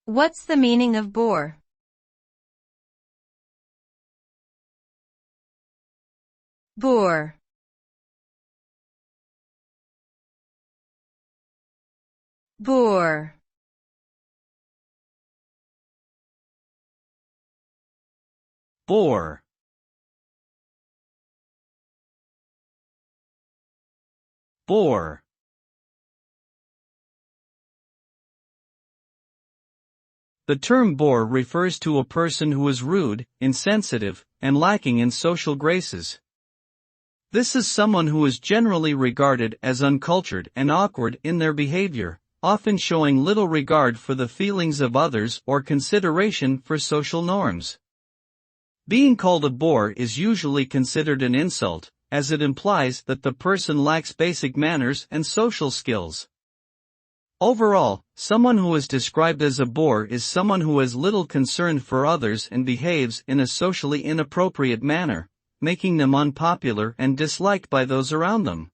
What's the meaning of boor? Boor. Boor. Boor. Boor. The term boor refers to a person who is rude, insensitive, and lacking in social graces. This is someone who is generally regarded as uncultured and awkward in their behavior, often showing little regard for the feelings of others or consideration for social norms. Being called a boor is usually considered an insult, as it implies that the person lacks basic manners and social skills. Overall, someone who is described as a boor is someone who has little concern for others and behaves in a socially inappropriate manner, making them unpopular and disliked by those around them.